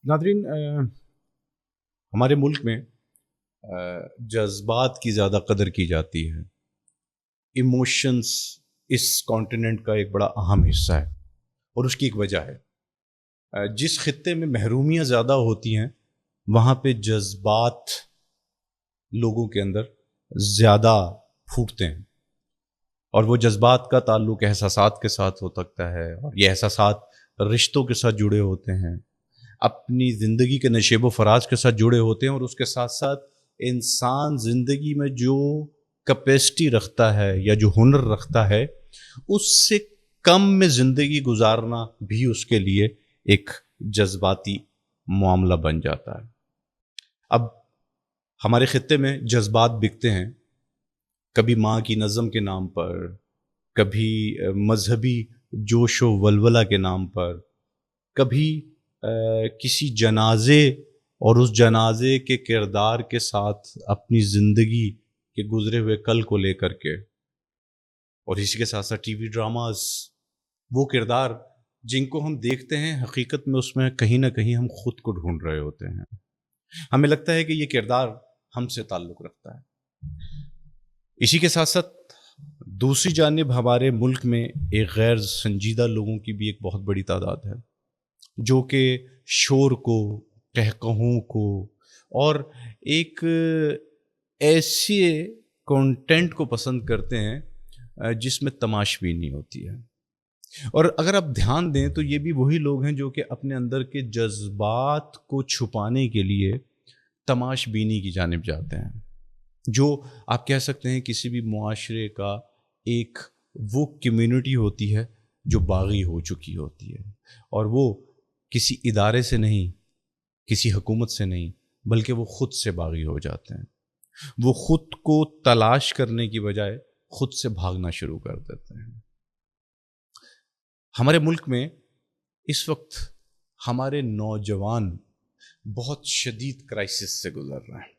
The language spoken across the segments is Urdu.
ناظرین، ہمارے ملک میں جذبات کی زیادہ قدر کی جاتی ہے. ایموشنس اس کانٹیننٹ کا ایک بڑا اہم حصہ ہے اور اس کی ایک وجہ ہے. جس خطے میں محرومیاں زیادہ ہوتی ہیں وہاں پہ جذبات لوگوں کے اندر زیادہ پھوٹتے ہیں، اور وہ جذبات کا تعلق احساسات کے ساتھ ہو سکتا ہے، اور یہ احساسات رشتوں کے ساتھ جڑے ہوتے ہیں، اپنی زندگی کے نشیب و فراز کے ساتھ جڑے ہوتے ہیں، اور اس کے ساتھ ساتھ انسان زندگی میں جو کیپیسٹی رکھتا ہے یا جو ہنر رکھتا ہے اس سے کم میں زندگی گزارنا بھی اس کے لیے ایک جذباتی معاملہ بن جاتا ہے. اب ہمارے خطے میں جذبات بکتے ہیں، کبھی ماں کی نظم کے نام پر، کبھی مذہبی جوش و ولولہ کے نام پر، کبھی کسی جنازے اور اس جنازے کے کردار کے ساتھ اپنی زندگی کے گزرے ہوئے کل کو لے کر کے، اور اسی کے ساتھ ساتھ ٹی وی ڈراماز، وہ کردار جن کو ہم دیکھتے ہیں حقیقت میں اس میں کہیں نہ کہیں ہم خود کو ڈھونڈ رہے ہوتے ہیں. ہمیں لگتا ہے کہ یہ کردار ہم سے تعلق رکھتا ہے. اسی کے ساتھ ساتھ دوسری جانب ہمارے ملک میں ایک غیر سنجیدہ لوگوں کی بھی ایک بہت بڑی تعداد ہے جو کہ شور کو، قہقہوں کو، اور ایک ایسے کنٹینٹ کو پسند کرتے ہیں جس میں تماشبینی ہوتی ہے. اور اگر آپ دھیان دیں تو یہ بھی وہی لوگ ہیں جو کہ اپنے اندر کے جذبات کو چھپانے کے لیے تماش بینی کی جانب جاتے ہیں، جو آپ کہہ سکتے ہیں کسی بھی معاشرے کا ایک وہ کمیونٹی ہوتی ہے جو باغی ہو چکی ہوتی ہے، اور وہ کسی ادارے سے نہیں، کسی حکومت سے نہیں، بلکہ وہ خود سے باغی ہو جاتے ہیں. وہ خود کو تلاش کرنے کی بجائے خود سے بھاگنا شروع کر دیتے ہیں. ہمارے ملک میں اس وقت ہمارے نوجوان بہت شدید کرائسس سے گزر رہے ہیں.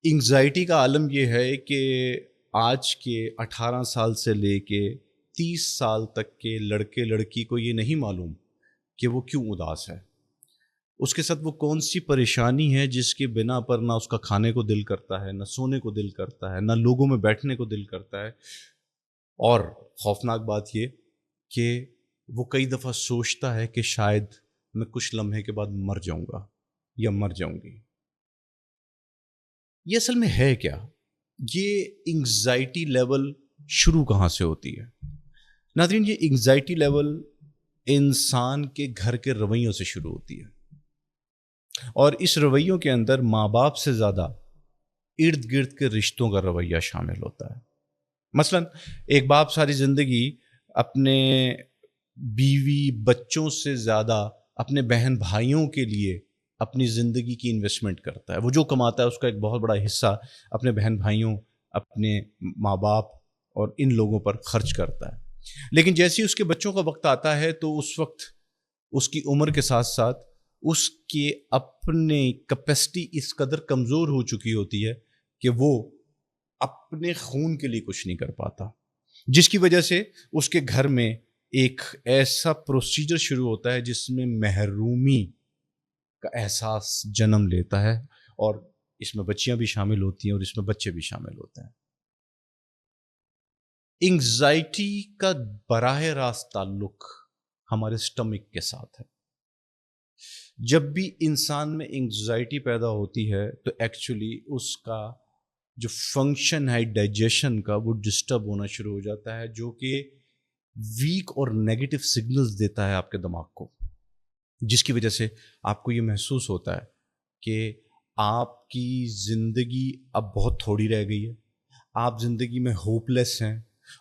انگزائٹی کا عالم یہ ہے کہ آج کے 18 سال سے لے کے 30 سال تک کے لڑکے لڑکی کو یہ نہیں معلوم کہ وہ کیوں اداس ہے، اس کے ساتھ وہ کون سی پریشانی ہے جس کی بنا پر نہ اس کا کھانے کو دل کرتا ہے، نہ سونے کو دل کرتا ہے، نہ لوگوں میں بیٹھنے کو دل کرتا ہے. اور خوفناک بات یہ کہ وہ کئی دفعہ سوچتا ہے کہ شاید میں کچھ لمحے کے بعد مر جاؤں گا یا مر جاؤں گی. یہ اصل میں ہے کیا؟ یہ انگزائٹی لیول شروع کہاں سے ہوتی ہے؟ ناظرین، یہ انگزائٹی لیول انسان کے گھر کے رویوں سے شروع ہوتی ہے، اور اس رویوں کے اندر ماں باپ سے زیادہ ارد گرد کے رشتوں کا رویہ شامل ہوتا ہے. مثلا ایک باپ ساری زندگی اپنے بیوی بچوں سے زیادہ اپنے بہن بھائیوں کے لیے اپنی زندگی کی انویسٹمنٹ کرتا ہے. وہ جو کماتا ہے اس کا ایک بہت بڑا حصہ اپنے بہن بھائیوں، اپنے ماں باپ اور ان لوگوں پر خرچ کرتا ہے. لیکن جیسے ہی اس کے بچوں کا وقت آتا ہے تو اس وقت اس کی عمر کے ساتھ ساتھ اس کے اپنے کیپیسٹی اس قدر کمزور ہو چکی ہوتی ہے کہ وہ اپنے خون کے لیے کچھ نہیں کر پاتا، جس کی وجہ سے اس کے گھر میں ایک ایسا پروسیجر شروع ہوتا ہے جس میں محرومی کا احساس جنم لیتا ہے، اور اس میں بچیاں بھی شامل ہوتی ہیں اور اس میں بچے بھی شامل ہوتے ہیں. انگزائٹی کا براہ راست تعلق ہمارے سٹمک کے ساتھ ہے. جب بھی انسان میں انگزائٹی پیدا ہوتی ہے تو ایکچولی اس کا جو فنکشن ہے ڈائجیشن کا وہ ڈسٹرب ہونا شروع ہو جاتا ہے، جو کہ ویک اور نیگیٹو سگنلز دیتا ہے آپ کے دماغ کو، جس کی وجہ سے آپ کو یہ محسوس ہوتا ہے کہ آپ کی زندگی اب بہت تھوڑی رہ گئی ہے، آپ زندگی میں ہوپ لیس ہیں،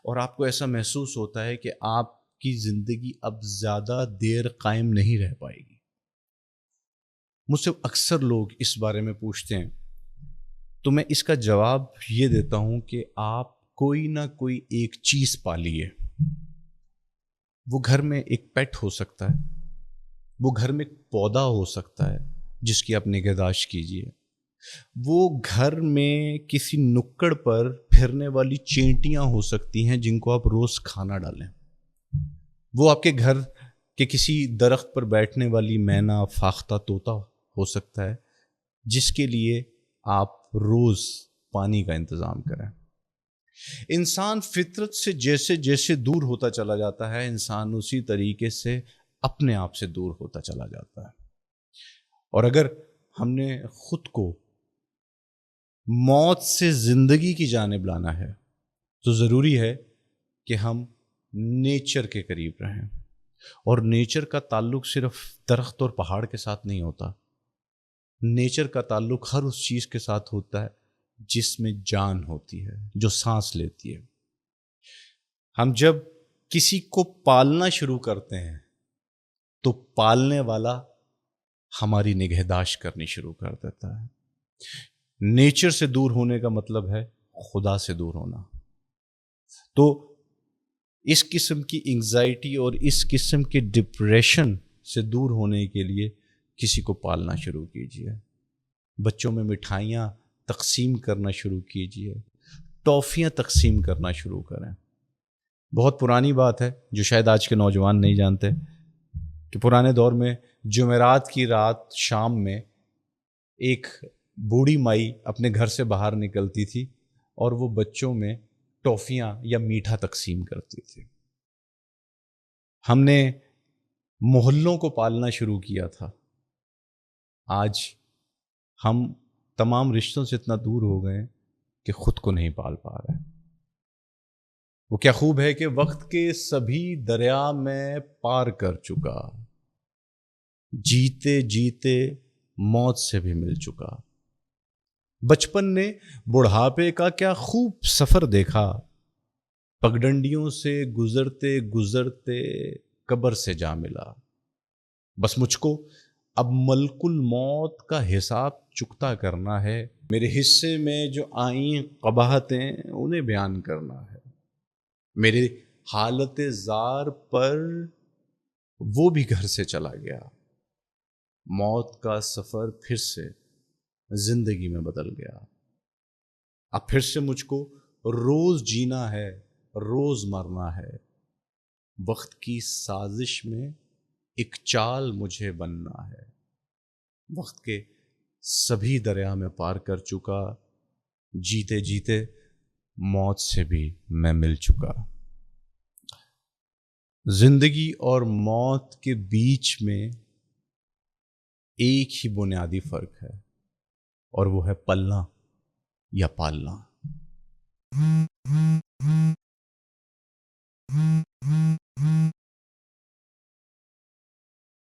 اور آپ کو ایسا محسوس ہوتا ہے کہ آپ کی زندگی اب زیادہ دیر قائم نہیں رہ پائے گی. مجھ سے اکثر لوگ اس بارے میں پوچھتے ہیں تو میں اس کا جواب یہ دیتا ہوں کہ آپ کوئی نہ کوئی ایک چیز پالیے. وہ گھر میں ایک پیٹ ہو سکتا ہے، وہ گھر میں ایک پودا ہو سکتا ہے جس کی آپ نگہداشت کیجیے، وہ گھر میں کسی نکڑ پر پھرنے والی چینٹیاں ہو سکتی ہیں جن کو آپ روز کھانا ڈالیں، وہ آپ کے گھر کہ کسی درخت پر بیٹھنے والی مینا فاختہ طوطا ہو سکتا ہے جس کے لیے آپ روز پانی کا انتظام کریں۔ انسان فطرت سے جیسے جیسے دور ہوتا چلا جاتا ہے، انسان اسی طریقے سے اپنے آپ سے دور ہوتا چلا جاتا ہے۔ اور اگر ہم نے خود کو موت سے زندگی کی جانب لانا ہے تو ضروری ہے کہ ہم نیچر کے قریب رہیں، اور نیچر کا تعلق صرف درخت اور پہاڑ کے ساتھ نہیں ہوتا، نیچر کا تعلق ہر اس چیز کے ساتھ ہوتا ہے جس میں جان ہوتی ہے، جو سانس لیتی ہے۔ ہم جب کسی کو پالنا شروع کرتے ہیں تو پالنے والا ہماری نگہداشت کرنی شروع کر دیتا ہے۔ نیچر سے دور ہونے کا مطلب ہے خدا سے دور ہونا۔ تو اس قسم کی انگزائٹی اور اس قسم کے ڈپریشن سے دور ہونے کے لیے کسی کو پالنا شروع کیجیے، بچوں میں مٹھائیاں تقسیم کرنا شروع کیجیے، ٹافیاں تقسیم کرنا شروع کریں۔ بہت پرانی بات ہے جو شاید آج کے نوجوان نہیں جانتے کہ پرانے دور میں جمعرات کی رات شام میں ایک بوڑھی مائی اپنے گھر سے باہر نکلتی تھی اور وہ بچوں میں ٹافیاں یا میٹھا تقسیم کرتی تھی۔ ہم نے محلوں کو پالنا شروع کیا تھا، آج ہم تمام رشتوں سے اتنا دور ہو گئے کہ خود کو نہیں پال پا رہے۔ وہ کیا خوب ہے کہ وقت کے سبھی دریا میں پار کر چکا، جیتے جیتے موت سے بھی مل چکا۔ بچپن نے بڑھاپے کا کیا خوب سفر دیکھا، پگڈنڈیوں سے گزرتے گزرتے قبر سے جا ملا۔ بس مجھ کو اب ملک الموت کا حساب چکتا کرنا ہے، میرے حصے میں جو آئیں قباحتیں انہیں بیان کرنا ہے، میرے حالت زار پر وہ بھی گھر سے چلا گیا، موت کا سفر پھر سے زندگی میں بدل گیا۔ اب پھر سے مجھ کو روز جینا ہے، روز مرنا ہے، وقت کی سازش میں ایک چال مجھے بننا ہے، وقت کے سبھی دریا میں پار کر چکا، جیتے جیتے موت سے بھی میں مل چکا۔ زندگی اور موت کے بیچ میں ایک ہی بنیادی فرق ہے، اور وہ ہے پلنا یا پالنا۔